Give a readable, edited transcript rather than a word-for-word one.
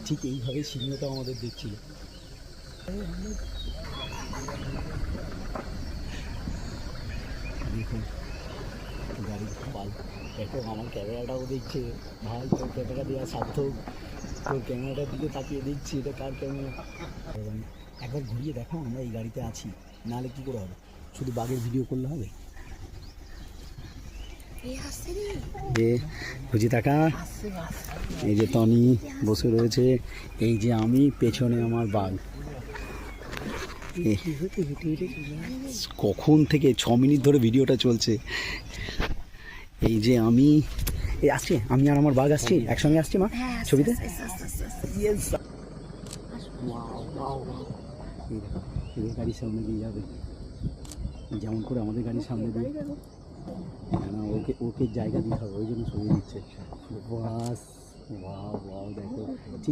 ঠিক এইভাবে সিংহটাও আমাদের দেখছিল। দেখুন গাড়ির পাল, দেখো আমার ক্যামেরাটাও দেখছে। ভাই তোর ক্যামেরা দেওয়া সার্থক, তোর ক্যামেরাটার দিকে তাকিয়ে দেখছি এটা কার ক্যামেরা। একবার ঘুরিয়ে দেখো আমরা এই গাড়িতে আছি, নাহলে কী করে হবে, শুধু বাঘের ভিডিও করলে হবে? বুঝি টাকা, এই যে টনি বসে রয়েছে, এই যে আমি, পেছনে আমার বাঘ। কখন থেকে 6 মিনিট ধরে ভিডিওটা চলছে। এই যে আমি আসছি, আমি আর আমার বাঘ আসছি, একসঙ্গে আসছি মা ছবিতে। গাড়ির সামনে দিয়ে যাবে, যেমন করে আমাদের গাড়ির সামনে দিয়ে। না ওকে ওকে জায়গা দিতে হবে, ওই জন্য ছবি দিচ্ছে। বাস, ওয়াও ওয়াও, দেখো ঠিক